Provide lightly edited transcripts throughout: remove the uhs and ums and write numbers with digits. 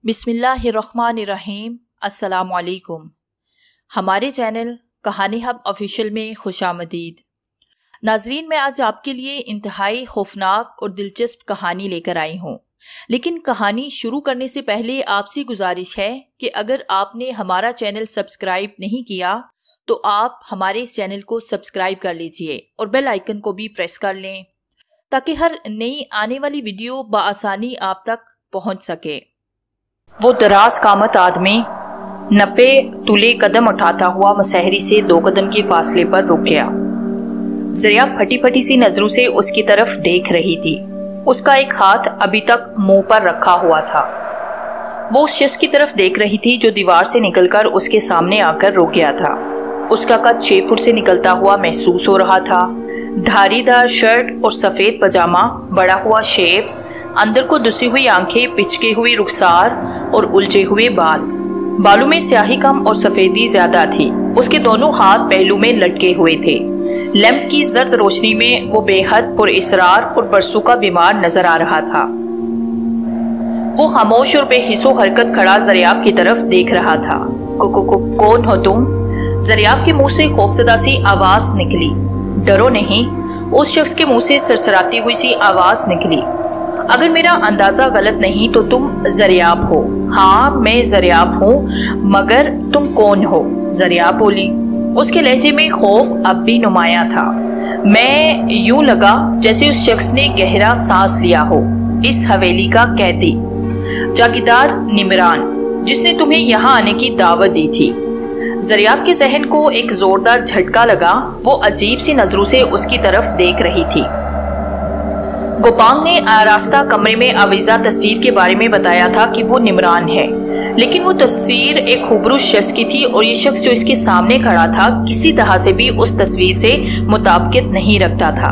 बिस्मिल्लाहिर्रहमानिर्रहीम। अस्सलामुअलैकुम। हमारे चैनल कहानी हब ऑफिशियल में खुशामदीद। नाजरीन, मैं आज आपके लिए इंतहाई खौफनाक और दिलचस्प कहानी लेकर आई हूँ। लेकिन कहानी शुरू करने से पहले आपसे गुजारिश है कि अगर आपने हमारा चैनल सब्सक्राइब नहीं किया तो आप हमारे इस चैनल को सब्सक्राइब कर लीजिए और बेल आइकन को भी प्रेस कर लें ताकि हर नई आने वाली वीडियो बआसानी आप तक पहुँच सके। वो दराज कामत आदमी 90 तुले कदम उठाता हुआ मसहरी से 2 कदम के फासले पर रुक गया। ज़रिया फटी फटी सी नजरों से उसकी तरफ देख रही थी। उसका एक हाथ अभी तक मुंह पर रखा हुआ था। वो उस शख्स की तरफ देख रही थी जो दीवार से निकलकर उसके सामने आकर रुक गया था। उसका कद 6 फुट से निकलता हुआ महसूस हो रहा था। धारीदार शर्ट और सफ़ेद पजामा, बड़ा हुआ शेव, अंदर को दुसी हुई आंखें, पिचके हुई रुखसार और उलझे हुए बालों में स्याही कम और सफेदी ज्यादा थी। उसके दोनों हाथ पहलू में लटके हुए थे। लैंप की जर्द रोशनी में वो बेहद पुरइसरार और बरसुका बीमार नजर आ रहा था। वो खामोश और बेहिस्सो हरकत खड़ा ज़रियाब की तरफ देख रहा था। कौन हो तुम? ज़रियाब के मुंह से खौफजदा सी आवाज निकली। डरो नहीं, उस शख्स के मुंह से सरसराती हुई सी आवाज निकली। अगर मेरा अंदाजा गलत नहीं तो तुम ज़रियाब हो। हाँ, मैं ज़रियाब हूँ, मगर तुम कौन हो? ज़रियाब बोली। उसके लहजे में खौफ अब भी नुमाया था। मैं यूं लगा जैसे उस शख्स ने गहरा सांस लिया हो। इस हवेली का कैदी, जागीरदार निमरान, जिसने तुम्हें यहाँ आने की दावत दी थी। ज़रियाब के जहन को एक जोरदार झटका लगा। वो अजीब सी नजरों से उसकी तरफ देख रही थी। गोपांग ने आरास्ता कमरे में आवीज़ा तस्वीर के बारे में बताया था कि वो निमरान है, लेकिन वो तस्वीर एक खूबरू शख्स की थी और ये शख्स जो इसके सामने खड़ा था किसी तरह से भी उस तस्वीर से मुताबिकत नहीं रखता था।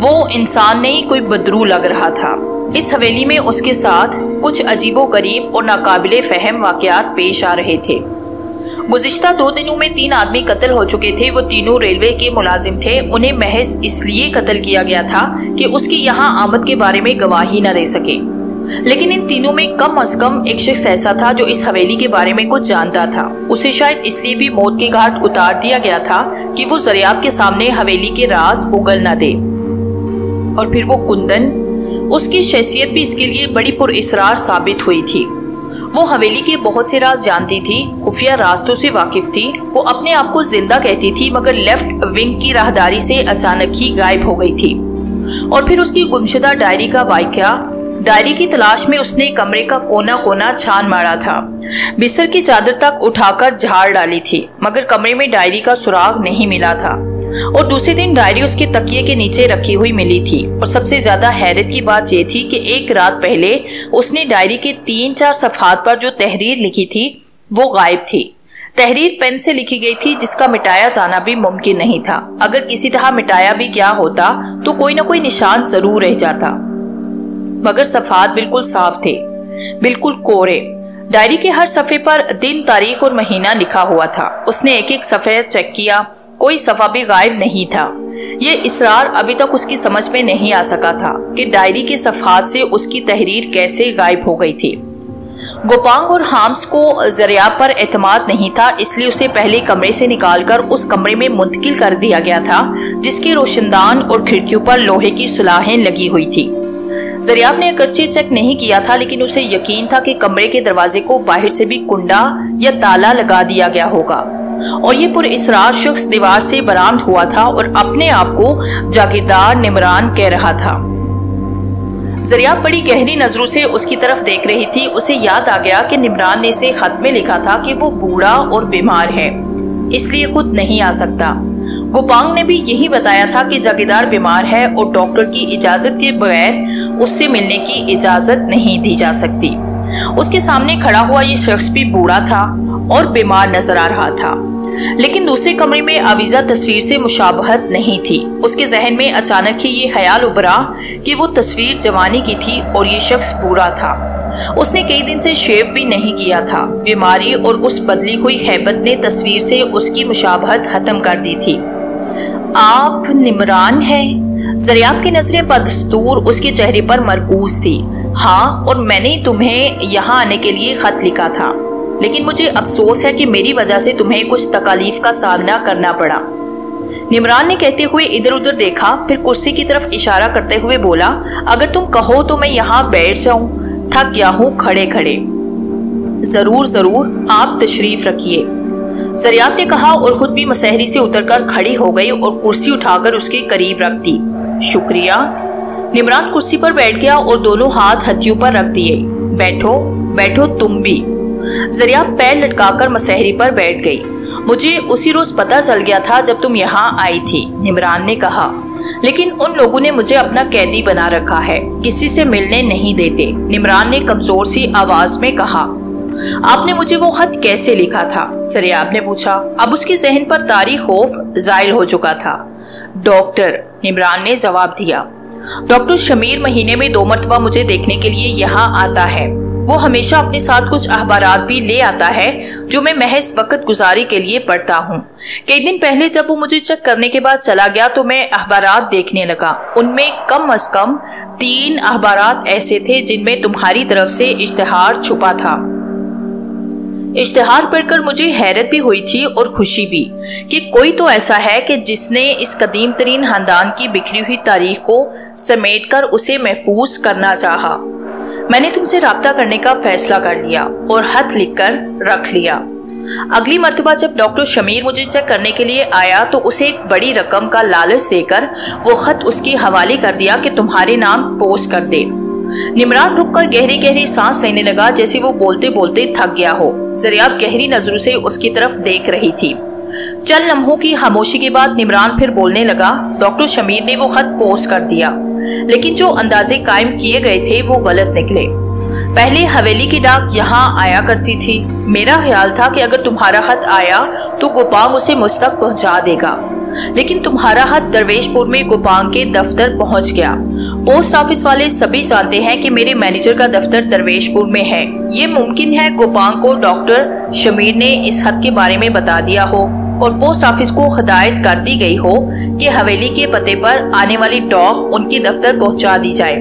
वो इंसान नहीं, कोई बदरू लग रहा था। इस हवेली में उसके साथ कुछ अजीबोगरीब और नाकाबिले फहम वाक़यात पेश आ रहे थे। गुज़िश्ता 2 दिनों में 3 आदमी कत्ल हो चुके थे। वो तीनों रेलवे के मुलाजिम थे। उन्हें महज इसलिए कत्ल किया गया था कि उसकी यहाँ आमद के बारे में गवाही न दे सके। लेकिन इन तीनों में कम अज कम एक शख्स ऐसा था जो इस हवेली के बारे में कुछ जानता था। उसे शायद इसलिए भी मौत के घाट उतार दिया गया था कि वो ज़रियाब के सामने हवेली के राज उगल न दे। और फिर वो कुंदन, उसकी शख्सियत भी इसके लिए बड़ी पुरइसरार साबित हुई थी। वो हवेली के बहुत से राज जानती थी, खुफिया रास्तों से वाकिफ थी। वो अपने आप को जिंदा कहती थी, मगर लेफ्ट विंग की राहदारी से अचानक ही गायब हो गई थी। और फिर उसकी गुमशुदा डायरी का वाक़या। डायरी की तलाश में उसने कमरे का कोना कोना छान मारा था, बिस्तर की चादर तक उठाकर झाड़ डाली थी, मगर कमरे में डायरी का सुराग नहीं मिला था। और दूसरे दिन डायरी उसके तकिए के नीचे रखी हुई मिली थी। और सबसे ज्यादा हैरत की बात यह थी कि एक रात पहले उसने डायरी के 3-4 सफ़हात पर जो तहरीर लिखी थी वो गायब थी। तहरीर पेन से लिखी गई थी, जिसका मिटाया जाना भी मुमकिन नहीं था। अगर किसी तरह मिटाया भी क्या होता तो कोई ना कोई निशान जरूर रह जाता, मगर सफ़हात बिल्कुल साफ थे, बिल्कुल कोरे। डायरी के हर सफ़े पर दिन, तारीख और महीना लिखा हुआ था। उसने एक एक सफ़े चेक किया, कोई सफ़ा भी गायब नहीं था। ये इसरार अभी तक उसकी समझ में नहीं आ सका था कि डायरी के सफ़हात से उसकी तहरीर कैसे गायब हो गई थी। गोपांग और हाम्स को ज़रियाब पर एतमाद नहीं था, इसलिए उसे पहले कमरे से निकालकर उस कमरे में मुंतकिल कर दिया गया था जिसके रोशनदान और खिड़कियों पर लोहे की सुलाहें लगी हुई थी। ज़रियाब ने अगरचे चेक नहीं किया था, लेकिन उसे यकीन था कि कमरे के दरवाजे को बाहर से भी कुंडा या ताला लगा दिया गया होगा। और ये पुरइसरार शख्स दीवार से बरामद हुआ था और अपने आप को जागीरदार निमरान कह रहा था। ज़रियाब बड़ी गहरी नजरों से उसकी तरफ देख रही थी। उसे याद आ गया कि निमरान ने इसे खत में लिखा था कि वो बूढ़ा और बीमार है, इसलिए खुद नहीं आ सकता। गोपांग ने भी यही बताया था कि जागीरदार बीमार है और डॉक्टर की इजाजत के बगैर उससे मिलने की इजाजत नहीं दी जा सकती। उसके सामने खड़ा हुआ ये शख्स भी बूढ़ा था और बीमार नजर आ रहा था, लेकिन दूसरे कमरे में आवीज़ा तस्वीर से मुशाबहत नहीं थी। उसके जहन में अचानक ही ये ख्याल उभरा कि वो तस्वीर जवानी की थी और ये शख्स बूढ़ा था। उसने कई दिन से शेव भी नहीं किया था। बीमारी और उस बदली हुई हैबत ने तस्वीर से उसकी मुशाबहत खत्म कर दी थी। आप निमरान हैं? ज़रियाब की नजरें बदस्तूर उसके चेहरे पर मरकूज थी। हाँ, और मैंने तुम्हें यहाँ आने के लिए खत लिखा था, लेकिन मुझे अफसोस है कि मेरी वजह से तुम्हें कुछ तकालीफ का सामना करना पड़ा। निमरान ने कहते हुए इधर उधर देखा, फिर कुर्सी की तरफ इशारा करते हुए बोला, अगर तुम कहो तो मैं यहाँ बैठ जाऊं, थक गया हूँ खड़े खड़े। जरूर जरूर, आप तशरीफ रखिए, ज़रियाब ने कहा और खुद भी मसहरी से उतरकर खड़ी हो गई और कुर्सी उठाकर उसके करीब रख दी। शुक्रिया। निमरान कुर्सी पर बैठ गया और दोनों हाथ हथियों पर रख दिए। बैठो बैठो तुम भी। ज़रियाब पैर लटकाकर मसहरी पर बैठ गई। मुझे उसी रोज पता चल गया था जब तुम यहाँ आई थी, निमरान ने कहा, लेकिन उन लोगों ने मुझे अपना कैदी बना रखा है, किसी से मिलने नहीं देते। निमरान ने कमजोर सी आवाज में कहा। आपने मुझे वो खत कैसे लिखा था? ज़रियाब ने पूछा। अब उसके जहन पर तारी खौफ जाहिर हो चुका था। डॉक्टर, निमरान ने जवाब दिया, डॉक्टर शमीर महीने में 2 मरतबा मुझे देखने के लिए यहाँ आता है। वो हमेशा अपने साथ कुछ अखबारात भी ले आता है जो मैं महज वक्त गुजारी के लिए पढ़ता हूँ। कई दिन पहले जब वो मुझे चेक करने के बाद चला गया तो मैं अखबारात देखने लगा। उनमें कम अज कम 3 अखबारात ऐसे थे जिनमें तुम्हारी तरफ से इश्तिहार छुपा था। इश्तिहार पढ़कर मुझे हैरत भी हुई थी और खुशी भी कि कोई तो ऐसा है कि जिसने इस कदीम तरीन खानदान की बिखरी हुई तारीख को समेटकर उसे महफूज करना चाहा। मैंने तुमसे राब्ता करने का फैसला कर लिया और खत लिखकर रख लिया। अगली मर्तबा जब डॉक्टर शमीर मुझे चेक करने के लिए आया तो उसे एक बड़ी रकम का लालच देकर वो खत उसके हवाले कर दिया कि तुम्हारे नाम पोस्ट कर दे। निमरान रुककर गहरी गहरी सांस लेने लगा, जैसे वो बोलते बोलते थक गया हो। ज़रियाब गहरी नजरों से उसकी तरफ देख रही थी। चंद लम्हों की खामोशी के बाद निमरान फिर बोलने लगा, डॉक्टर शमीर ने वो खत पोस्ट कर दिया, लेकिन जो अंदाजे कायम किए गए थे वो गलत निकले। पहले हवेली की डाक यहाँ आया करती थी। मेरा ख्याल था कि अगर तुम्हारा खत आया तो गोपांग उसे मुझ तक पहुँचा देगा, लेकिन तुम्हारा खत दरवेशपुर में गोपांग के दफ्तर पहुंच गया। पोस्ट ऑफिस वाले सभी जानते हैं कि मेरे मैनेजर का दफ्तर दरवेशपुर में है। ये मुमकिन है गोपांग को डॉक्टर शमीर ने इस खत के बारे में बता दिया हो और पोस्ट ऑफिस को हिदायत कर दी गई हो कि हवेली के पते पर आने वाली डॉक उनके दफ्तर पहुंचा दी जाए।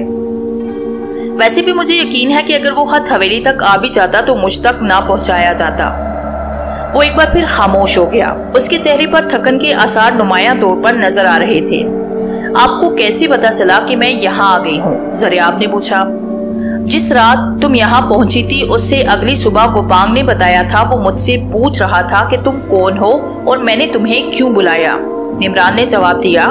वैसे भी मुझे यकीन है कि अगर वो खत हवेली तक आ भी जाता तो मुझ तक ना पहुंचाया जाता। वो एक बार फिर खामोश हो गया। उसके चेहरे पर थकन के आसार नुमाया तौर पर नजर आ रहे थे। आपको कैसे पता चला कि मैं यहाँ आ गई हूँ? ज़रियाब ने पूछा। जिस रात तुम यहाँ पहुंची थी उससे अगली सुबह गोपांग ने बताया था। वो मुझसे पूछ रहा था कि तुम कौन हो और मैंने तुम्हें क्यों बुलाया। निमरान ने जवाब दिया,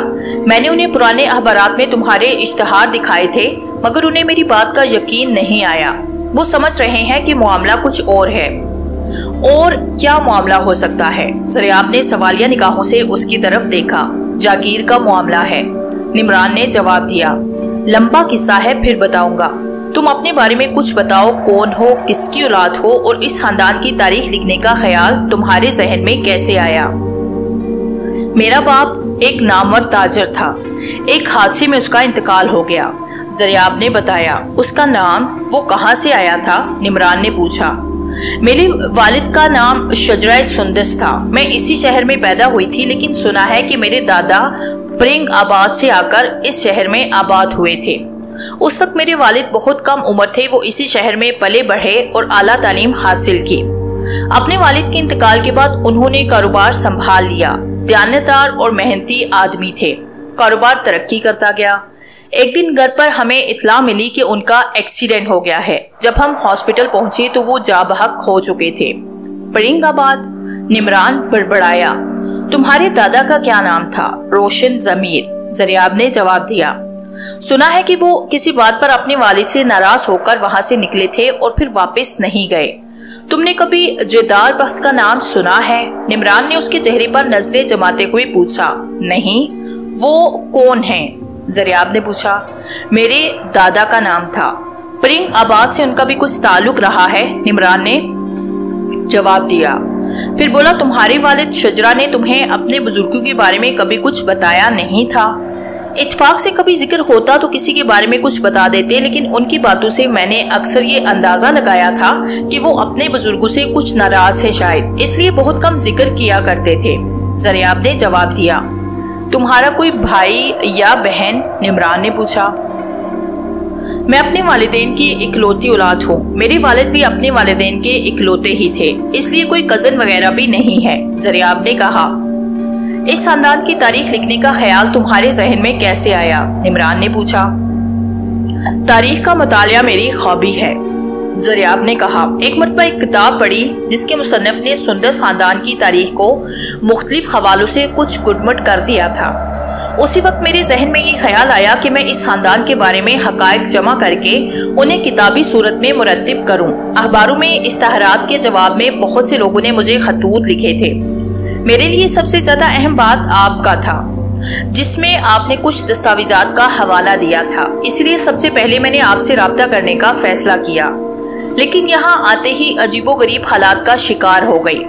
मैंने उन्हें पुराने अखबारात में तुम्हारे इश्तिहार दिखाए थे, मगर उन्हें मेरी बात का यकीन नहीं आया। वो समझ रहे हैं कि मामला कुछ और है। और क्या मामला हो सकता है? ज़रियाब ने सवालिया निगाहों से उसकी तरफ देखा। जागीर का मामला है, निमरान ने जवाब दिया। लंबा किस्सा है, फिर बताऊंगा। तुम अपने बारे में कुछ बताओ, कौन हो, किसकी औलाद हो और इस खानदान की तारीख लिखने का ख्याल तुम्हारे जहन में कैसे आया? मेरा बाप एक नामवर ताजर था। एक हादसे में उसका इंतकाल हो गया, ज़रियाब ने बताया। उसका नाम? वो कहाँ से आया था? निमरान ने पूछा। मेरे वालिद का नाम शजरा सुंदस था। मैं इसी शहर में पैदा हुई थी, लेकिन सुना है कि मेरे दादा प्रिंग आबाद से आकर इस शहर में आबाद हुए थे। उस वक्त मेरे वालिद बहुत कम उम्र थे। वो इसी शहर में पले बढ़े और आला तालीम हासिल की। अपने वालिद के इंतकाल के बाद उन्होंने कारोबार संभाल लिया। दयानतदार और मेहनती आदमी थे। कारोबार तरक्की करता गया। एक दिन घर पर हमें इत्ला मिली कि उनका एक्सीडेंट हो गया है। जब हम हॉस्पिटल पहुंचे तो वो जाबहक हो चुके थे। परिंगाबाद? निमरान बड़बड़ाया। तुम्हारे दादा का क्या नाम था? रोशन जमीर, ज़रियाब ने जवाब दिया। सुना है कि वो किसी बात पर अपने वालिद से नाराज होकर वहां से निकले थे और फिर वापस नहीं गए। तुमने कभी जेदार बख्त का नाम सुना है? निमरान ने उसके चेहरे पर नजरें जमाते हुए पूछा। नहीं। वो कौन है? ज़रियाब ने पूछा। मेरे दादा का नाम था। प्रिंग आबाद से उनका भी कुछ ताल्लुक रहा है, निमरान ने जवाब दिया। फिर बोला, तुम्हारे वालिद शजरा ने तुम्हें अपने बुजुर्गों के बारे में कभी कुछ बताया नहीं था? इत्तेफाक से कभी जिक्र होता तो किसी के बारे में कुछ बता देते, लेकिन उनकी बातों से मैंने अक्सर ये अंदाजा लगाया था कि वो अपने बुजुर्गों से कुछ नाराज है शायद, इसलिए बहुत कम जिक्र किया करते थे, ज़रियाब ने जवाब दिया। तुम्हारा कोई भाई या बहन? निमरान ने पूछा। मैं अपने वालिदैन की इकलौती औलाद हूँ। मेरे वालिद भी अपने वालिदैन के इकलौते ही थे, इसलिए कोई कजन वगैरह भी नहीं है, ज़रियाब ने कहा। इस खानदान की तारीख लिखने का ख्याल तुम्हारे जहन में कैसे आया? निमरान ने पूछा। तारीख का मुतालिया मेरी ख्वाबी है, ज़रियाब ने कहा। एक मरतबा एक किताब पढ़ी जिसके मुसन्निफ ने सुंदस खानदान की तारीख को मुख्तलिफ हवालों से कुछ गुटमुट कर दिया था। उसी वक्त मेरे जहन में ये ख्याल आया कि मैं इस खानदान के बारे में हकायक जमा करके उन्हें किताबी सूरत में मुरत्तिब करूं। अखबारों में इश्तहारात के जवाब में बहुत से लोगों ने मुझे खतूत लिखे थे। मेरे लिए सबसे ज्यादा अहम बात आपका था, जिसमें आपने कुछ दस्तावेजात का हवाला दिया था, इसलिए सबसे पहले मैंने आपसे राब्ता करने का फैसला किया। लेकिन यहाँ आते ही अजीबोगरीब हालात का शिकार हो गई।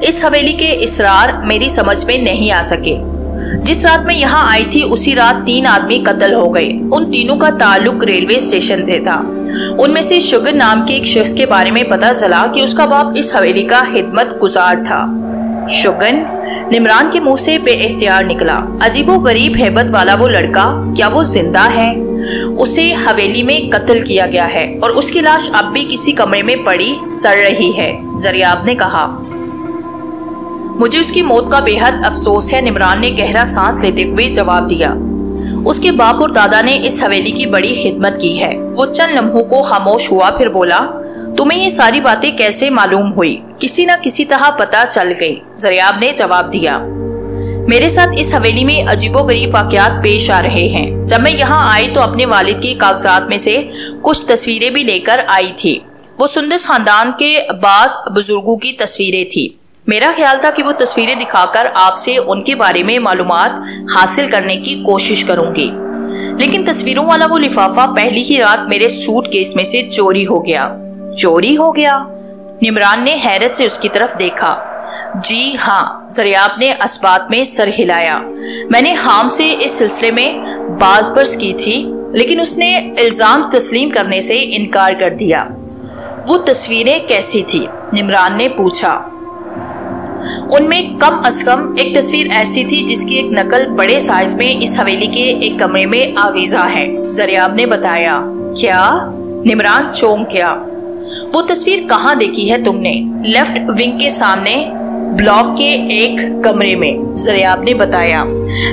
इस हवेली के इसरार मेरी समझ में नहीं आ सके। जिस रात मैं यहाँ आई थी उसी रात 3 आदमी कत्ल हो गए। उन तीनों का ताल्लुक रेलवे स्टेशन से था। उनमें से शुगर नाम के एक शख्स के बारे में पता चला कि उसका बाप इस हवेली का खिदमत गुजार था। शुगन? निमरान के मुंह से बेइख्तियार निकला। अजीबो गरीब हैबत वाला वो लड़का, क्या वो जिंदा है? उसे हवेली में कत्ल किया गया है और उसकी लाश अब भी किसी कमरे में पड़ी सड़ रही है, ज़रियाब ने कहा। मुझे उसकी मौत का बेहद अफसोस है, निमरान ने गहरा सांस लेते हुए जवाब दिया। उसके बाप और दादा ने इस हवेली की बड़ी खिदमत की है। वो चंद लम्हों को खामोश हुआ, फिर बोला, तुम्हें ये सारी बातें कैसे मालूम हुई? किसी न किसी तरह पता चल गई, ज़रियाब ने जवाब दिया। मेरे साथ इस हवेली में अजीबोगरीब वाक़यात पेश आ रहे हैं। जब मैं यहाँ आई तो अपने वालिद के कागजात में से कुछ तस्वीरें भी लेकर आई थी। वो सुंदस खानदान के बाज़ बुजुर्गों की तस्वीरें थी। मेरा ख्याल था कि वो तस्वीरें दिखाकर आपसे उनके बारे में मालूमात हासिल करने की कोशिश करूंगी, लेकिन तस्वीरों वाला वो लिफाफा पहली ही रात मेरे सूटकेस में से चोरी हो गया। चोरी हो गया? निमरान ने हैरत से उसकी तरफ देखा। जी हाँ, ज़रियाब ने असबात में सर हिलाया। मैंने हाम से इस सिलसिले में बाज़ बर्स की थी, लेकिन उसने इल्जाम तस्लीम करने से इनकार कर दिया। वो तस्वीरें कैसी थी? निमरान ने पूछा। उनमें कम अज कम एक तस्वीर ऐसी थी जिसकी एक नकल बड़े साइज में इस हवेली के एक कमरे में आवीजा है, ज़रियाब ने बताया। क्या? निमरान चौंक गया। वो तस्वीर कहाँ देखी है तुमने? लेफ्ट विंग के सामने ब्लॉक के एक कमरे में, ज़रियाब ने बताया।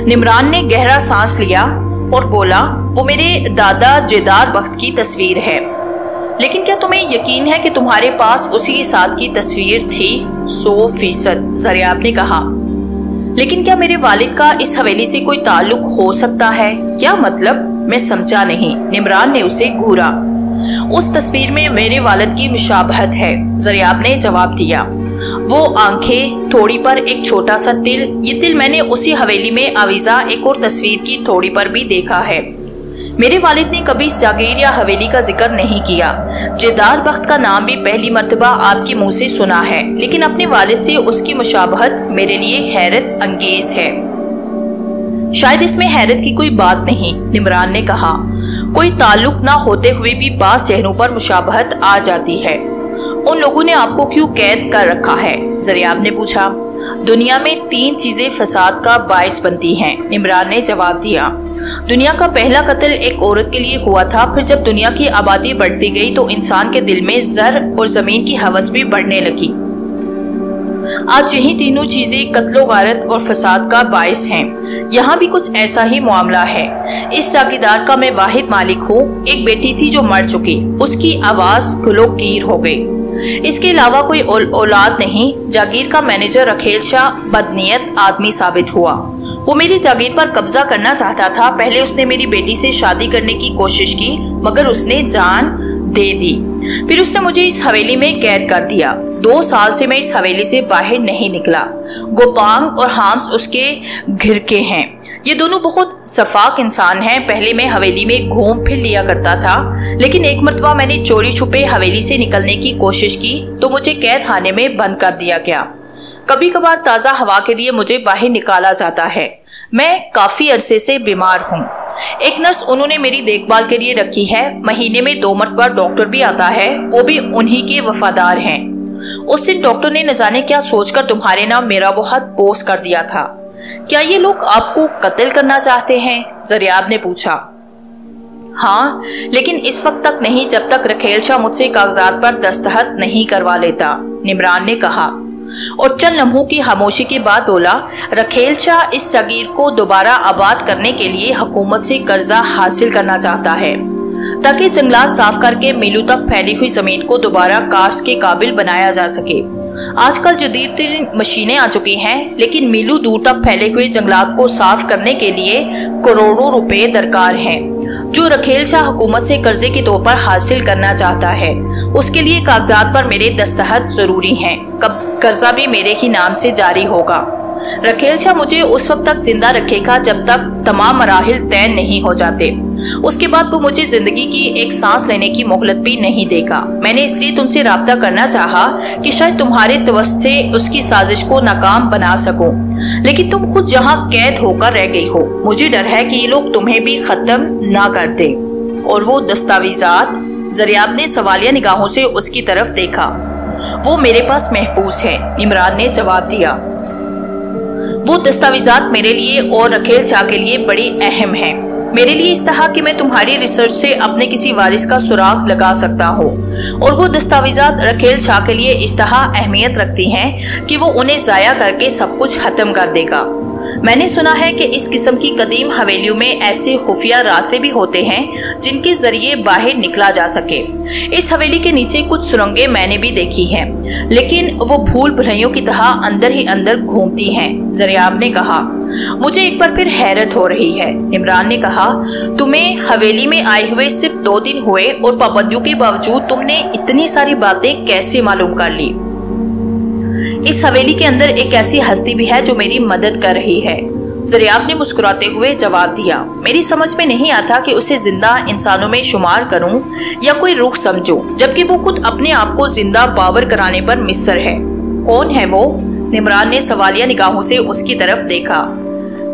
निमरान ने गहरा सांस लिया और बोला, वो मेरे दादा जेदार बख्त की तस्वीर है। लेकिन क्या तुम्हें यकीन है कि तुम्हारे पास उसी के साथ की तस्वीर थी? 100%, ज़रियाब ने कहा। लेकिन क्या मेरे वालिद का इस हवेली से कोई ताल्लुक हो सकता है? क्या मतलब? मैं समझा नहीं। निमरान ने उसे घूरा। उस तस्वीर में मेरे वालिद की मुशाबहत है, ज़रियाब ने जवाब दिया। वो आंखें, थोड़ी पर एक छोटा सा तिल, ये तिल मैंने उसी हवेली में आवीजा एक और तस्वीर की थोड़ी पर भी देखा है। मेरे वालिद ने कभी इस जागीर या हवेली का जिक्र नहीं किया। जेदार बख्त का नाम भी पहली मर्तबा आपके मुंह से सुना है, लेकिन अपने वालिद से उसकी मुशाबहत मेरे लिए हैरत अंगेज है। शायद इसमें हैरत की कोई बात नहीं, निमरान ने कहा। कोई ताल्लुक ना होते हुए भी बास चेहरों पर मुशाबहत आ जाती है। उन लोगों ने आपको क्यों कैद कर रखा है? ज़रियाब ने पूछा। दुनिया में 3 चीजें फसाद का बायस बनती हैं, निमरान ने जवाब दिया। दुनिया का पहला कत्ल एक औरत के लिए हुआ था। फिर जब दुनिया की आबादी बढ़ती गई तो इंसान के दिल में ज़र और ज़मीन की हवस भी बढ़ने लगी। आज यही तीनों चीजें कत्लो गारत और फसाद का बायस हैं। यहाँ भी कुछ ऐसा ही मामला है। इस जागीरदार का मैं वाहिद मालिक हूँ। एक बेटी थी जो मर चुकी, उसकी आवाज गुलोगीर हो गई। इसके अलावा कोई औलाद नहीं। जागीर का मैनेजर रखेल शाह बदनीयत आदमी साबित हुआ। वो मेरी जागीर पर कब्जा करना चाहता था। पहले उसने मेरी बेटी से शादी करने की कोशिश की, मगर उसने जान दे दी। फिर उसने मुझे इस हवेली में कैद कर दिया। 2 साल से मैं इस हवेली से बाहर नहीं निकला। गोपांग और हाम्स उसके घिरके हैं। ये दोनों बहुत सफाक इंसान हैं। पहले मैं हवेली में घूम फिर लिया करता था, लेकिन एक मर्तबा मैंने चोरी छुपे हवेली से निकलने की कोशिश की तो मुझे कैद खाने में बंद कर दिया गया। कभी कभार ताज़ा हवा के लिए मुझे बाहर निकाला जाता है। मैं काफ़ी अरसे से बीमार हूँ। एक नर्स उन्होंने मेरी देखभाल के लिए रखी है। महीने में 2 मरतबा डॉक्टर भी आता है, वो भी उन्हीं के वफादार हैं। उस दिन डॉक्टर ने न जाने क्या सोचकर तुम्हारे नाम मेरा वो खत पोस्ट कर दिया था। क्या ये लोग आपको कत्ल करना चाहते हैं? ज़रियाब ने पूछा। हाँ, लेकिन इस वक्त तक नहीं जब तक रखेल शाह मुझसे कागजात पर दस्तखत नहीं करवा लेता, निमरान ने कहा और चंद लम्हों की खामोशी के बाद बोला, रखेल शाह इस जागीर को दोबारा आबाद करने के लिए हुकूमत से कर्जा हासिल करना चाहता है ताकि जंगलात साफ करके मीलों तक फैली हुई जमीन को दोबारा काश्त के काबिल बनाया जा सके। आजकल जदीद तरीन मशीनें आ चुकी हैं, लेकिन मीलों दूर तक फैले हुए जंगलात को साफ करने के लिए करोड़ों रुपए दरकार हैं, जो रखेल शाह हुकूमत से कर्जे के तौर पर हासिल करना चाहता है। उसके लिए कागजात पर मेरे दस्तखत जरूरी हैं। कर्जा भी मेरे ही नाम से जारी होगा। रखेल शाह मुझे उस वक्त तक जिंदा रखेगा जब तक तमाम मराहिल तय नहीं हो जाते। उसके बाद वो मुझे जिंदगी की एक सांस लेने की मोहलत भी नहीं देगा। मैंने इसलिए तुमसे राब्ता करना चाहा कि शायद तुम्हारे तवस्सुत से उसकी साजिश को नाकाम बना सकूं, लेकिन तुम खुद जहां कैद होकर रह गई हो। मुझे डर है कि ये लोग तुम्हें भी खत्म ना कर दे। और वो दस्तावेजात? ज़रियाब ने सवालिया निगाहों से उसकी तरफ देखा। वो मेरे पास महफूज है, इमरान ने जवाब दिया। वो दस्तावेजात मेरे लिए और रखेल शाह के लिए बड़ी अहम हैं। मेरे लिए इस तरह कि मैं तुम्हारी रिसर्च से अपने किसी वारिस का सुराग लगा सकता हूँ, और वो दस्तावेजात रखेल शाह के लिए इस तरह अहमियत रखती हैं कि वो उन्हें जाया करके सब कुछ खत्म कर देगा। मैंने सुना है कि इस किस्म की कदीम हवेलियों में ऐसे खुफिया रास्ते भी होते हैं जिनके जरिए बाहर निकला जा सके। इस हवेली के नीचे कुछ सुरंगें मैंने भी देखी हैं, लेकिन वो भूल भुलैयों की तरह अंदर ही अंदर घूमती हैं, ज़रियाब ने कहा। मुझे एक बार फिर हैरत हो रही है, इमरान ने कहा। तुम्हें हवेली में आए हुए सिर्फ 2 दिन हुए और पाबंदियों के बावजूद तुमने इतनी सारी बातें कैसे मालूम कर ली? इस हवेली के अंदर एक ऐसी हस्ती भी है जो मेरी मदद कर रही है, ज़रियाब ने मुस्कुराते हुए जवाब दिया। मेरी समझ में नहीं आता कि उसे जिंदा इंसानों में शुमार करूं या कोई रूह समझूं, जबकि वो खुद अपने आप को जिंदा बावर कराने पर मिस्र है। कौन है वो? निमरान ने सवालिया निगाहों से उसकी तरफ देखा।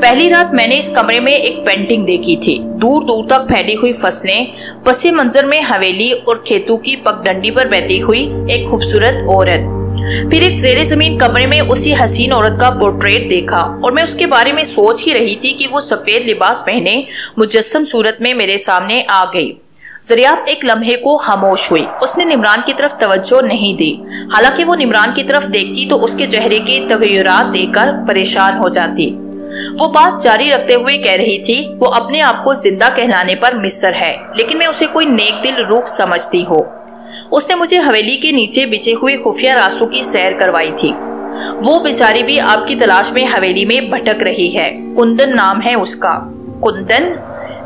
पहली रात मैंने इस कमरे में एक पेंटिंग देखी थी। दूर दूर तक फैली हुई फसलें, पसे मंजर में हवेली और खेतों की पगडंडी पर बहती हुई एक खूबसूरत औरत। फिर एक जेरे जमीन कमरे में उसी हसीन औरत का पोर्ट्रेट देखा और मैं उसके बारे में सोच ही रही थी कि वो सफेद लिबास पहने मुजस्सम सूरत में मेरे सामने आ गई। ज़रियाब एक लम्हे को खामोश हुई। उसने निमरान की तरफ तवज्जो नहीं दी। हालांकि वो निमरान की तरफ देखती तो उसके चेहरे के तगय्युरात देखकर परेशान हो जाती। वो बात जारी रखते हुए कह रही थी, वो अपने आप को जिंदा कहलाने पर मिस्र है, लेकिन मैं उसे कोई नेक दिल रूह समझती हो। उसने मुझे हवेली के नीचे बिछे हुए खुफिया रास्तों की सैर करवाई थी। वो बेचारी भी आपकी तलाश में हवेली में भटक रही है। कुंदन नाम है उसका। कुंदन?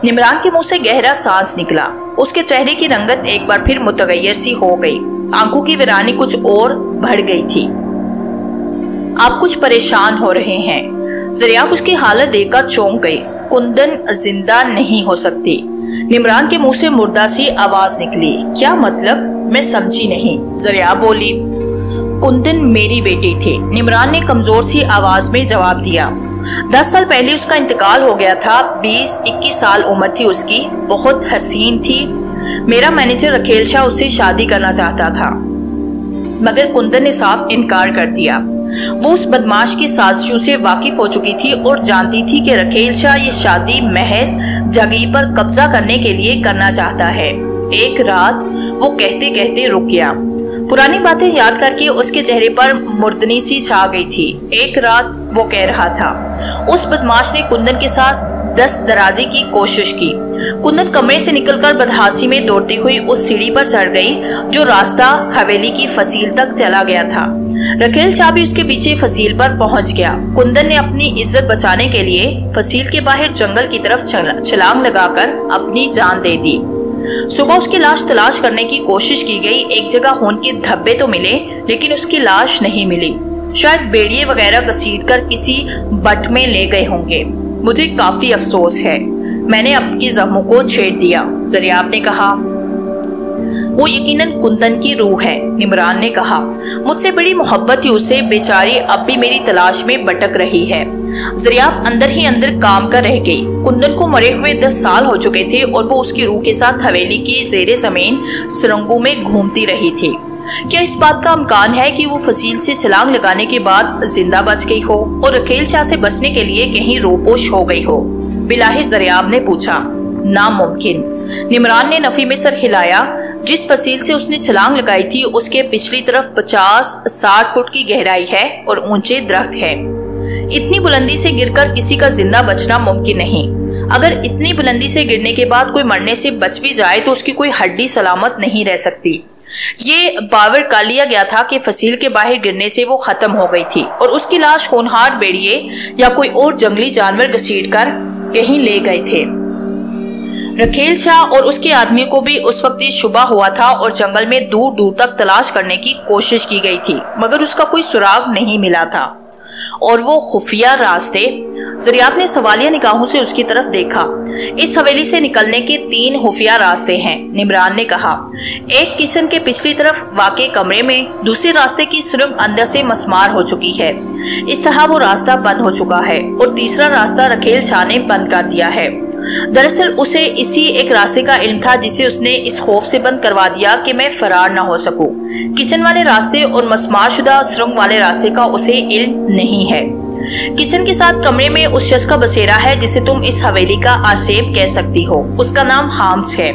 निमरान के मुंह से गहरा सांस निकला। उसके चेहरे की रंगत एक बार फिर मुतगय्यर सी हो गई। आंखों की वीरानी कुछ और बढ़ गई थी। आप कुछ परेशान हो रहे हैं। ज़रियाब उसकी हालत देखकर चौंक गई। कुंदन जिंदा नहीं हो सकती। निमरान के मुंह से मुर्दा सी आवाज निकली। क्या मतलब? मैं समझी नहीं। ज़रियाब बोली। कुंदन मेरी बेटी थी, निमरान ने कमजोर सी आवाज में जवाब दिया। 10 साल पहले उसका इंतकाल हो गया था। 20-21 साल उम्र थी उसकी। बहुत हसीन थी। मेरा मैनेजर रखेल शाह उससे शादी करना चाहता था, मगर कुंदन ने साफ इनकार कर दिया। वो उस बदमाश की साजिशों से वाकिफ हो चुकी थी और जानती थी कि रखेल शाह ये शादी महज जागीर पर कब्जा करने के लिए करना चाहता है। एक रात वो कहते कहते रुक गया। पुरानी बातें याद करके उसके चेहरे पर मुर्दनी सी छा गई थी। एक रात वो कह रहा था, उस बदमाश ने कुंदन के साथ दस्तदराजी की कोशिश की। कुंदन कमरे से निकलकर बदहासी में दौड़ती हुई उस सीढ़ी पर चढ़ गई जो रास्ता हवेली की फसील तक चला गया था। रखेल शाह भी उसके पीछे फसील पर पहुंच गया। कुंदन ने अपनी इज्जत बचाने के लिए फसील के बाहर जंगल की तरफ छलांग लगाकर अपनी जान दे दी। सुबह उसकी लाश तलाश करने की कोशिश की गई। एक जगह खून के धब्बे तो मिले, लेकिन उसकी लाश नहीं मिली। शायद बेड़िए वगैरह घसीटकर किसी बट में ले गए होंगे। मुझे काफी अफसोस है, मैंने आपकी जख्मों को छेड़ दिया, ज़रियाब ने कहा। वो यकीनन कुंदन की रूह है, निमरान ने कहा। मुझसे बड़ी मोहब्बत थी उसे, बेचारी अब भी मेरी तलाश में भटक रही है। ज़रियाब अंदर ही अंदर काम कर रह गई। कुंदन को मरे हुए 10 साल हो चुके थे और वो उसकी रूह के साथ हवेली की जेरे जमीन सुरंगों में घूमती रही थी। क्या इस बात का इम्कान है कि वो फसील से छलांग लगाने के बाद जिंदा बच गई हो और रकेल शाह से बचने के लिए कहीं रोपोश हो गई हो? बिलाहिर ज़रियाब ने पूछा। नामुमकिन। निमरान ने नफी में सर हिलाया। जिस फसील से उसने छलांग लगाई थी उसके पिछली तरफ 50-60 फुट की गहराई है और ऊंचे दरख्त है। इतनी बुलंदी से गिरकर किसी का जिंदा बचना मुमकिन नहीं। अगर इतनी बुलंदी से गिरने के बाद कोई मरने से बच भी जाए तो उसकी कोई हड्डी सलामत नहीं रह सकती। ये बावर कर लिया गया था कि फसील के बाहर गिरने से वो खत्म हो गई थी और उसकी लाश होनहार भेड़िए या कोई और जंगली जानवर घसीटकर कहीं ले गए थे। रकेल शाह और उसके आदमी को भी उस वक्त ये शुबा हुआ था और जंगल में दूर दूर तक तलाश करने की कोशिश की गई थी, मगर उसका कोई सुराग नहीं मिला था। और वो खुफिया रास्ते? ज़रियाब ने सवालिया निगाहों से उसकी तरफ देखा। इस हवेली से निकलने के 3 खुफिया रास्ते हैं, निमरान ने कहा। एक किचन के पिछली तरफ वाक़े कमरे में, दूसरे रास्ते की सुरंग अंदर से मस्मार हो चुकी है, इस तरह वो रास्ता बंद हो चुका है, और तीसरा रास्ता रकेल शाह ने बंद कर दिया है। दरअसल उसे इसी एक रास्ते का इल्म था जिसे उसने इस खौफ से बंद करवा दिया कि मैं फरार न हो सकूं। किचन वाले रास्ते और मस्मार शुदा सुरंग वाले रास्ते का उसे इल्म नहीं है। किचन के साथ कमरे में उस शख्स का बसेरा है जिसे तुम इस हवेली का आसेब कह सकती हो। उसका नाम हाम्स है।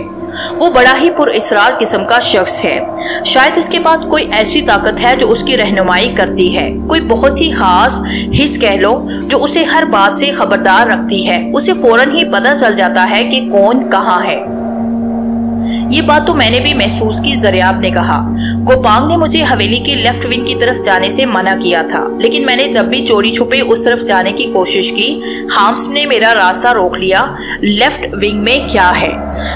वो बड़ा ही पुरइसरार किस्म का शख्स है। शायद उसके पास कोई ऐसी ताकत है जो उसकी रहनुमाई करती है, कोई बहुत ही खास हिस्स कह लो जो उसे हर बात से खबरदार रखती है। उसे फौरन ही पता चल जाता है कि कौन कहाँ है। ये बात तो मैंने भी महसूस की, ज़रियाब ने कहा। गोपांग ने मुझे हवेली के लेफ्ट विंग की तरफ जाने से मना किया था, लेकिन मैंने जब भी चोरी छुपे उस तरफ जाने की कोशिश की, हाम्स ने मेरा रास्ता रोक लिया। लेफ्ट विंग में क्या है?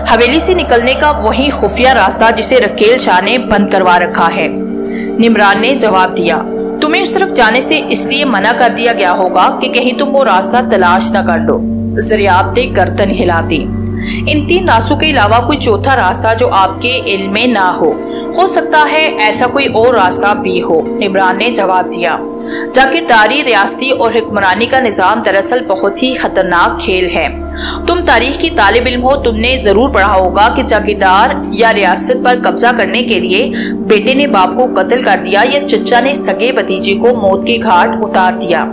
हवेली से निकलने का वही खुफिया रास्ता जिसे रकेल शाह ने बंद करवा रखा है, निमरान ने जवाब दिया। तुम्हें उस तरफ जाने से इसलिए मना कर दिया गया होगा कि कहीं तुम वो रास्ता तलाश न कर लो। ज़रियाब ने गर्दन हिला दी। इन 3 रास्तों के अलावा कोई चौथा रास्ता जो आपके इल्म में ना हो सकता है ऐसा कोई और रास्ता भी हो, इमरान ने जवाब दिया। जागीरदारी, रियासती और हुक्मरानी का निज़ाम दरअसल बहुत ही खतरनाक खेल है। तुम तारीख की तालिब इल्म हो, तुमने जरूर पढ़ा होगा कि जागीरदार या रियासत पर कब्जा करने के लिए बेटे ने बाप को कत्ल कर दिया या चचा ने सगे भतीजे को मौत के घाट उतार दिया।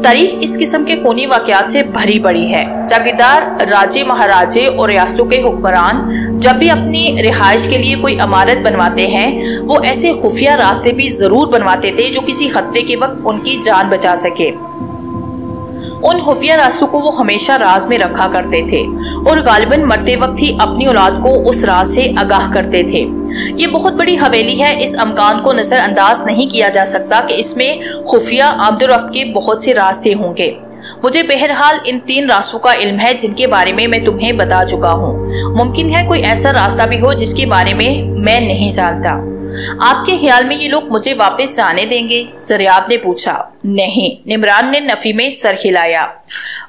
तारीख इस किस्म के खूनी वाकयात से भरी पड़ी है। जागीरदार, राजे, महाराजे और रियासतों के हुक्मरान जब भी अपनी रिहाइश के लिए कोई इमारत बनवाते हैं, वो ऐसे खुफिया रास्ते भी जरूर बनवाते थे जो किसी खतरे के वक्त उनकी जान बचा सके। उन खुफिया रास्तों को वो हमेशा राज में रखा करते थे और गालिबन मरते वक्त ही अपनी औलाद को उस राज से आगाह करते थे। ये बहुत बड़ी हवेली है, इस अमकान को नजरअंदाज नहीं किया जा सकता कि इसमें खुफिया आमदोरफ्त के बहुत से रास्ते होंगे। मुझे बहरहाल इन 3 रास्तों का इल्म है जिनके बारे में मैं तुम्हें बता चुका हूँ। मुमकिन है कोई ऐसा रास्ता भी हो जिसके बारे में मैं नहीं जानता। आपके ख्याल में ये लोग मुझे वापस जाने देंगे? ज़रियाब ने पूछा। नहीं, निमरान ने नफी में सर हिलाया।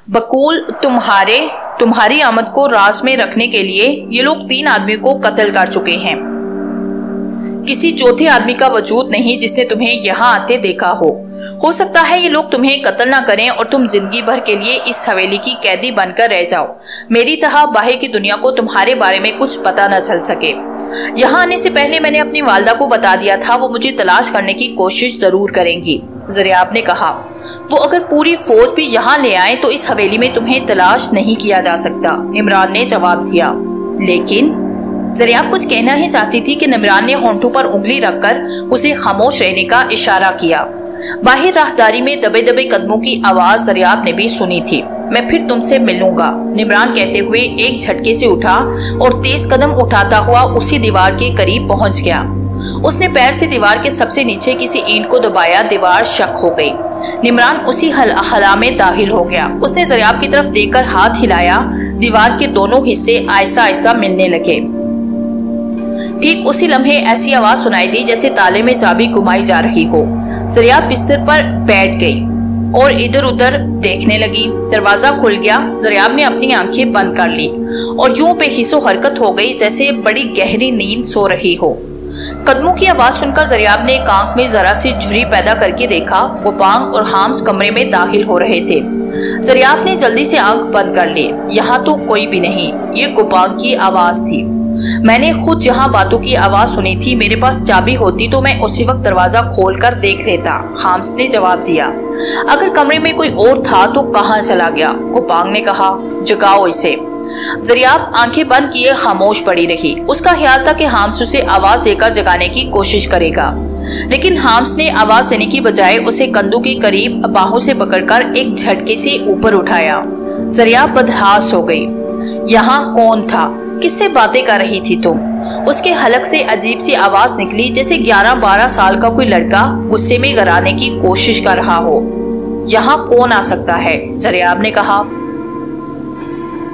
बकूल तुम्हारी आमद को राज में रखने के लिए ये लोग 3 आदमी को कत्ल कर चुके हैं। किसी चौथे आदमी का वजूद नहीं जिसने तुम्हें यहाँ आते देखा हो सकता है ये लोग तुम्हें कत्ल ना करें और तुम जिंदगी भर के लिए इस हवेली की कैदी बनकर रह जाओ। मेरी तरह बाहर की दुनिया को तुम्हारे बारे में कुछ पता न चल सके। यहाँ आने से पहले मैंने अपनी वालदा को बता दिया था वो मुझे तलाश करने की कोशिश जरूर करेंगी, ज़रियाब ने कहा। वो अगर पूरी फौज भी यहाँ ले आए तो इस हवेली में तुम्हें तलाश नहीं किया जा सकता, इमरान ने जवाब दिया। लेकिन ज़रियाब कुछ कहना ही चाहती थी कि निमरान ने होंठों पर उंगली रखकर उसे खामोश रहने का इशारा किया। बाहर राहदारी में दबे दबे कदमों की आवाज ज़रियाब ने भी सुनी थी। मैं फिर तुमसे मिलूंगा, निमरान कहते हुए एक झटके से उठा और तेज कदम उठाता हुआ उसी दीवार के करीब पहुंच गया। उसने पैर से दीवार के सबसे नीचे किसी ईंट को दबाया। दीवार शक हो गई। निमरान उसी हला में दाखिल हो गया। उसने ज़रियाब की तरफ देखकर हाथ हिलाया। दीवार के दोनों हिस्से आहिस्ता आहिस्ता मिलने लगे। ठीक उसी लम्हे ऐसी आवाज सुनाई दी जैसे ताले में चाबी घुमाई जा रही हो। ज़रियाब बिस्तर पर बैठ गई और इधर उधर देखने लगी। दरवाजा खुल गया। ज़रियाब ने अपनी आंखें बंद कर ली और यूं बेहिसो हरकत हो गई जैसे बड़ी गहरी नींद सो रही हो। कदमों की आवाज सुनकर ज़रियाब ने एक आंख में जरा सी झुर्री पैदा करके देखा। गोपांग और हाम्स कमरे में दाखिल हो रहे थे। ज़रियाब ने जल्दी से आंख बंद कर ली। यहाँ तो कोई भी नहीं, ये गोपांग की आवाज थी। मैंने खुद जहाँ बातों की आवाज सुनी थी, मेरे पास चाबी होती तो मैं उसी वक्त दरवाजा खोलकर देख लेता, हाम्स ने जवाब दिया। अगर कमरे में कोई और था तो कहाँ चला गया? गुपांग ने कहा। जगाओ इसे। ज़रियाब आंखें बंद किए खामोश पड़ी रही। उसका ख्याल था कि हाम्स उसे आवाज देकर जगाने की कोशिश करेगा, लेकिन हाम्स ने आवाज देने की बजाय उसे कंधों के करीब बाहों से पकड़कर एक झटके से ऊपर उठाया। ज़रियाब बदहास हो गई। यहाँ कौन था? किससे बातें कर रही थी तुम? उसके हलक से अजीब सी आवाज निकली, जैसे 11-12 साल का कोई लड़का गुस्से में गिराने की कोशिश कर रहा हो। यहाँ कौन आ सकता है? ज़रियाब ने कहा।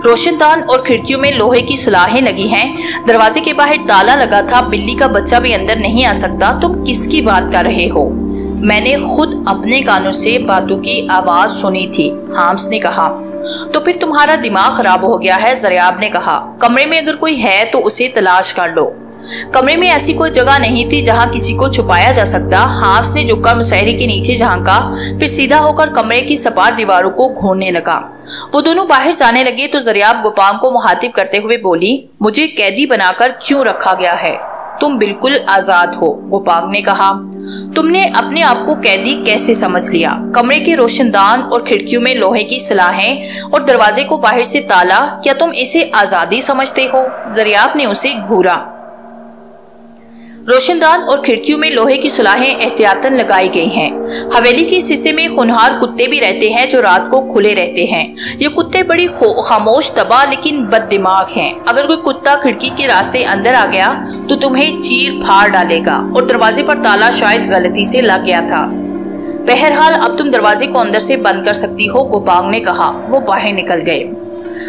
रोशनदान और खिड़कियों में लोहे की सुलाहें लगी हैं। दरवाजे के बाहर ताला लगा था। बिल्ली का बच्चा भी अंदर नहीं आ सकता। तुम किसकी बात कर रहे हो? मैंने खुद अपने कानों से बातों की आवाज सुनी थी, हाम्स ने कहा। तो फिर तुम्हारा दिमाग खराब हो गया है, ज़रियाब ने कहा। कमरे में अगर कोई है तो उसे तलाश कर लो। कमरे में ऐसी कोई जगह नहीं थी जहां किसी को छुपाया जा सकता। हाम्स ने झुककर मुसहरी के नीचे झांका, फिर सीधा होकर कमरे की सपाट दीवारों को घूरने लगा। वो दोनों बाहर जाने लगे तो ज़रियाब गुपांग को मुखातिब करते हुए बोली, मुझे कैदी बनाकर क्यों रखा गया है? तुम बिल्कुल आजाद हो, गुपांग ने कहा। तुमने अपने आप को कैदी कैसे समझ लिया? कमरे के रोशनदान और खिड़कियों में लोहे की सलाहें और दरवाजे को बाहर से ताला, क्या तुम इसे आजादी समझते हो? ज़रियाब ने उसे घूरा। रोशनदान और खिड़कियों में लोहे की सुलाहें एहतियातन लगाई गई हैं। हवेली के शीशे में खुनहार कुत्ते भी रहते हैं जो रात को खुले रहते हैं। ये कुत्ते बड़ी खामोश तबाह लेकिन बददिमाग हैं। अगर कोई कुत्ता खिड़की के रास्ते अंदर आ गया तो तुम्हें चीर फाड़ डालेगा, और दरवाजे पर ताला शायद गलती से लग गया था। बहरहाल अब तुम दरवाजे को अंदर से बंद कर सकती हो, गुपांग ने कहा। वो बाहर निकल गए।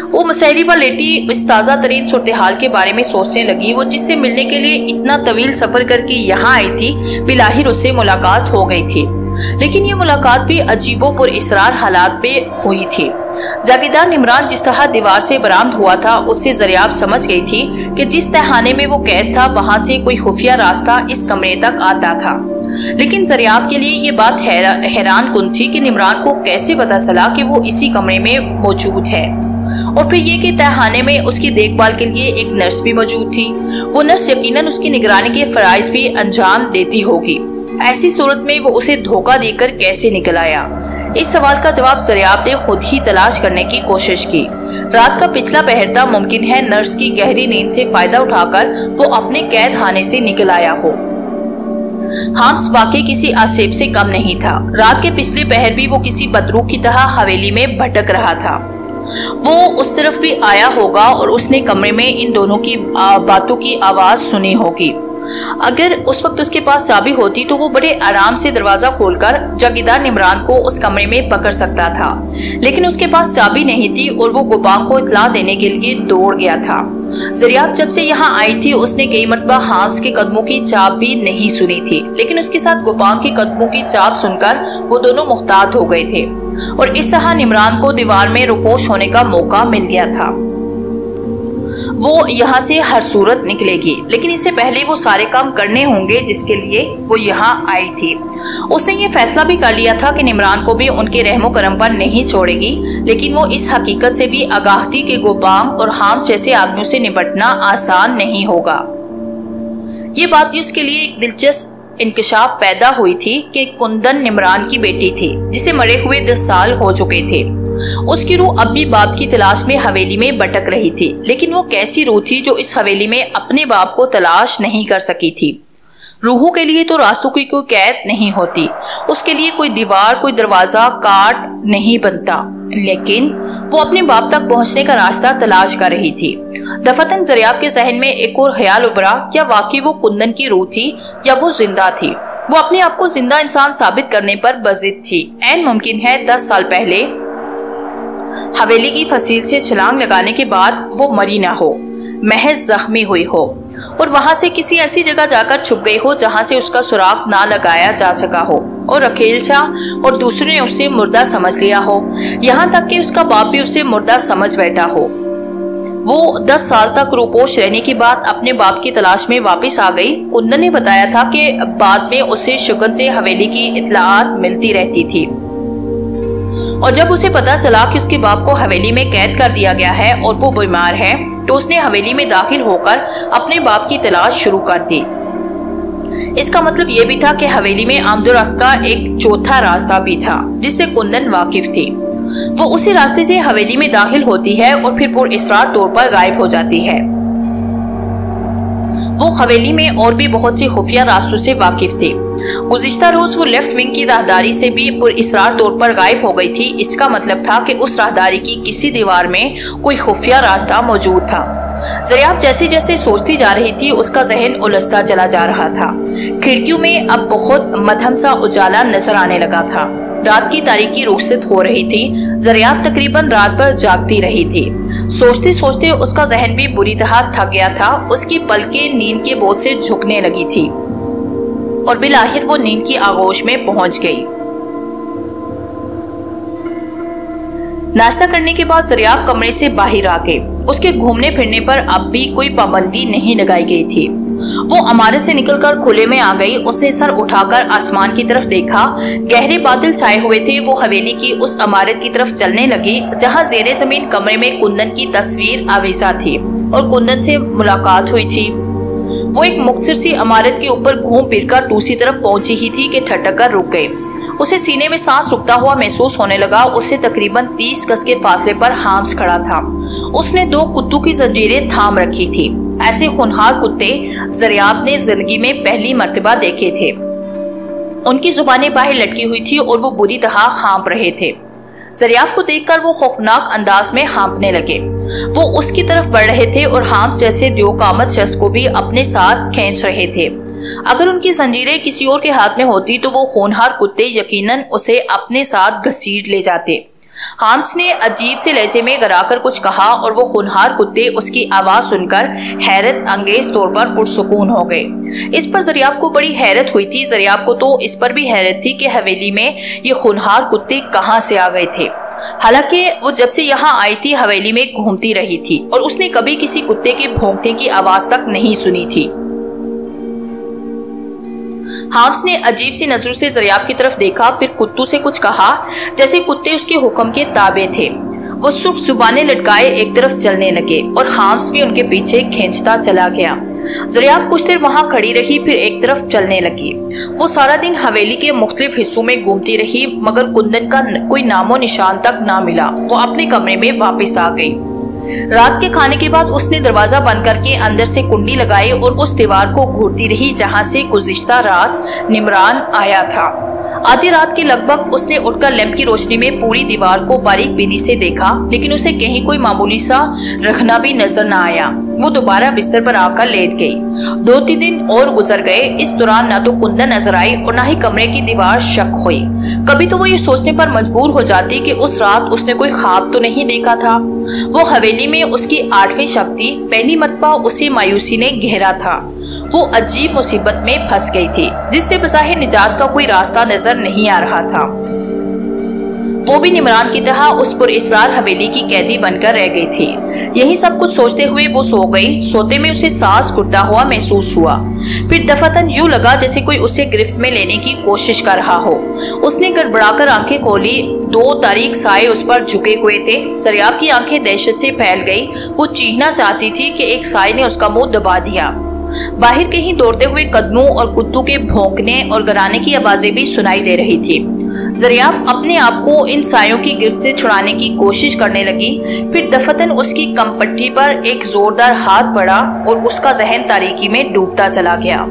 वो मुसहरी पर लेटी इस ताज़ा तरीन सूरत हाल के बारे में सोचने लगी। वो जिससे मिलने के लिए इतना तवील सफर करके यहाँ आई थी, बिलाहिर उससे मुलाकात हो गई थी, लेकिन ये मुलाकात भी अजीबो पुरअसरार हालात पे हुई थी। जागीरदार निमरान जिस तरह दीवार से बरामद हुआ था, उससे ज़रियाब समझ गई थी कि जिस तहखाने में वो कैद था वहां से कोई खुफिया रास्ता इस कमरे तक आता था। लेकिन ज़रियाब के लिए ये बात हैरान कुन थी कि निमरान को कैसे पता चला कि वो इसी कमरे में मौजूद है, और फिर ये कि तहखाने में उसकी देखभाल के लिए एक नर्स भी मौजूद थी। वो नर्स यकीनन उसकी निगरानी के फराइज भी अंजाम देती होगी। ऐसी सूरत में वो उसे धोखा देकर कैसे निकल आया? इस सवाल का जवाब ज़रियाब ने खुद ही तलाश करने की कोशिश की। रात का पिछला पहर था। मुमकिन है नर्स की गहरी नींद से फायदा उठाकर वो अपने कैद खाने से निकल आया हो। हाम्स वाकई किसी आसेब से कम नहीं था। रात के पिछले पहर भी वो किसी बदरूह की तरह हवेली में भटक रहा था। वो उस तरफ भी आया होगा और उसने कमरे में इन दोनों की बातों की आवाज सुनी होगी। अगर उस वक्त उसके पास चाबी होती तो वो बड़े आराम से दरवाजा खोलकर जागीरदार निमरान को उस कमरे में पकड़ सकता था, लेकिन उसके पास चाबी नहीं थी और वो गुपांग को इत्तला देने के लिए दौड़ गया था। ज़रियाब जब से यहाँ आई थी उसने कई मरतबा हाम्स के कदमों की चाप भी नहीं सुनी थी, लेकिन उसके साथ गुपांग के कदमों की चाप सुनकर वो दोनों मुख्तात हो गए थे और इस तरह निमरान को दीवार में रुपोश होने का मौका मिल गया था। वो यहाँ से हर सूरत निकलेगी, लेकिन इससे पहले वो सारे काम करने होंगे जिसके लिए वो यहाँ आई थी। उसने ये फैसला भी कर लिया था कि निमरान को भी उनके रहमो करम पर नहीं छोड़ेगी, लेकिन वो इस हकीकत से भी आगाह थी कि गुपांग और हाम्स जैसे आदमियों से निपटना आसान नहीं होगा। ये बात भी उसके लिए एक दिलचस्प इंकशाफ पैदा हुई थी कि कुंदन निमरान की बेटी थी जिसे मरे हुए 10 साल हो चुके थे। उसकी रूह अब भी बाप की तलाश में हवेली में भटक रही थी, लेकिन वो कैसी रूह थी जो इस हवेली में अपने बाप को तलाश नहीं कर सकी थी। रूहों के लिए तो रास्तों की कोई कैद नहीं होती, उसके लिए कोई दीवार कोई दरवाजा काट नहीं बनता, लेकिन वो अपने बाप तक पहुंचने का रास्ता तलाश कर रही थी। दफतन ज़रियाब के जहन में एक और ख्याल उभरा, क्या वाकई वो कुंदन की रूह थी या वो जिंदा थी? वो अपने आप को जिंदा इंसान साबित करने पर बजिद थी। ऐन मुमकिन है 10 साल पहले हवेली की फसील से छलांग लगाने के बाद वो मरी ना हो, महज जख्मी हुई हो और वहां से किसी ऐसी जगह जाकर छुप गई हो जहां से उसका सुराग ना लगाया जा सका हो और अकेल शाह और दूसरे ने उसे मुर्दा समझ लिया हो, यहाँ तक कि उसका बाप भी उसे मुर्दा समझ बैठा हो। वो 10 साल तक रूपोश रहने के बाद अपने बाप की तलाश में वापस आ गई। कुंदन ने बताया था कि बाद में उसे शुगन से हवेली की इत्तलाआत मिलती रहती थी। और जब उसे पता चला कि उसके बाप को हवेली में कैद कर दिया गया है और वो बीमार है, तो उसने हवेली में दाखिल होकर अपने बाप की तलाश शुरू कर दी। इसका मतलब ये भी था कि हवेली में आमदोरफ्त का एक चौथा रास्ता भी था जिससे कुंदन वाकिफ थी। वो उसी रास्ते से हवेली में दाखिल होती है और फिर पुरअसरार तौर पर गायब हो जाती है। वो हवेली में और भी बहुत सी खुफिया रास्तों से वाकिफ थी। गुज़िश्ता रोज वो लेफ्ट विंग की राहदारी से भी पुरअसरार तौर पर गायब हो गई थी। इसका मतलब था कि उस राहदारी की किसी दीवार में कोई खुफिया रास्ता मौजूद था। ज़रियाब जैसे जैसे सोचती जा रही थी, उसका जहन उलझता चला जा रहा था। खिड़कियों में अब बहुत मध्यम सा उजाला नजर आने लगा था। रात की तारीकी रुखसत हो रही थी। ज़रियाब तकरीबन रात भर जागती रही थी। सोचते सोचते उसका जहन भी बुरी तरह थक गया था। उसकी पलकें नींद के बोझ से झुकने लगी थी और बिलाखिर वो नींद की आगोश में पहुंच गई। नाश्ता करने के बाद ज़रियाब कमरे से बाहर आ गई। उसके घूमने फिरने पर अब भी कोई पाबंदी नहीं लगाई गई थी। वो इमारत से निकलकर खुले में आ गई। उसने सर उठाकर आसमान की तरफ देखा। गहरे बादल छाए हुए थे। वो हवेली की उस इमारत की तरफ चलने लगी जहां जेरे जमीन कमरे में कुंदन की तस्वीर आविज़ा थी और कुंदन से मुलाकात हुई थी। वो एक मुख्तसर सी इमारत के ऊपर घूम फिरकर दूसरी तरफ पहुंची ही थी कि ठटक कर रुक गई। उसे सीने में सांस रुकता हुआ महसूस होने लगा। उससे तकरीबन 30 गज के फासले पर हाम्स खड़ा था। उसने 2 कुत्तों की जंजीरें थाम रखी थी। ऐसे खूनहार कुत्ते ज़रियाब ने जिंदगी में पहली मर्तबा देखे थे। उनकी जुबानें बाहर लटकी हुई थी और वो बुरी तरह हाँप रहे थे। ज़रियाब को देखकर वो खौफनाक अंदाज में हाँपने लगे। वो उसकी तरफ बढ़ रहे थे और हाम्स जैसे द्योकामत शख्स को भी अपने साथ खींच रहे थे। अगर उनकी जंजीरें किसी और के हाथ में होती तो वो खूनहार कुत्ते यकीनन उसे अपने साथ घसीट ले जाते। हाम्स ने अजीब से लहजे में गराकर कुछ कहा और वो खूनहार कुत्ते उसकी आवाज सुनकर हैरत अंगेज तौर पर पुरसुकून हो गए। इस पर ज़रियाब को बड़ी हैरत हुई थी। ज़रियाब को तो इस पर भी हैरत थी कि हवेली में ये खूनहार कुत्ते कहाँ से आ गए थे। हालांकि वो जब से यहाँ आई थी हवेली में घूमती रही थी और उसने कभी किसी कुत्ते के भौंकने की आवाज तक नहीं सुनी थी। हाम्स ने अजीब सी नजरों से ज़रियाब की तरफ देखा, फिर कुत्तों से कुछ कहा जैसे कुत्ते उसके हुक्म के ताबे थे। वो सुख जुबानें लटकाए एक तरफ चलने लगे और हाम्स भी उनके पीछे खींचता चला गया। ज़रियाब कुछ देर वहां खड़ी रही, फिर एक तरफ चलने लगी। वो सारा दिन हवेली के मुख्तलिफ हिस्सों में घूमती रही मगर कुंदन का कोई नामो निशान तक ना मिला। वो अपने कमरे में वापस आ गई। रात के खाने के बाद उसने दरवाजा बंद करके अंदर से कुंडी लगाई और उस दीवार को घूरती रही जहां से गुज़िश्ता रात निमरान आया था। आधी रात के लगभग उसने उठकर लैंप की रोशनी में पूरी दीवार को बारीक बीनी से देखा, लेकिन उसे कहीं कोई मामूली सा रखना भी नजर न आया। वो दोबारा बिस्तर पर आकर लेट गई। 2-3 दिन और गुजर गए। इस दौरान ना तो कुंदन नजर आई और ना ही कमरे की दीवार शक हुई। कभी तो वो ये सोचने पर मजबूर हो जाती कि उस रात उसने कोई ख्वाब तो नहीं देखा था। वो हवेली में उसकी 8वीं शब थी। पहली मरतबा उसे मायूसी ने घेरा था। वो अजीब मुसीबत में फंस गई थी जिससे बज़ाहिर निजात का कोई रास्ता नजर नहीं आ रहा था। वो भी निमरान की तरह उस पुरअसरार हवेली की कैदी बनकर रह गई थी। यही सब कुछ सोचते हुए वो सो गई। सोते में उसे सांस घुटता हुआ महसूस हुआ। फिर दफातन यूं लगा जैसे कोई उसे गिरफ्त में लेने की कोशिश कर रहा हो। उसने गड़बड़ाकर आंखें खोली। 2 तारीक साए उस पर झुके हुए थे। ज़रियाब की आंखें दहशत से फैल गई। वो चीखना चाहती थी कि एक साए ने उसका मुंह दबा दिया। बाहर कहीं दौड़ते हुए कदमों और कुत्तों के भौंकने और गराने की आवाजें भी सुनाई दे रही थी। ज़रियाब अपने आप को इन सायों की गिरफ्त से छुड़ाने की कोशिश करने लगी। फिर दफतन उसकी कमपट्टी पर एक जोरदार हाथ पड़ा और उसका जहन तारीकी में डूबता चला गया।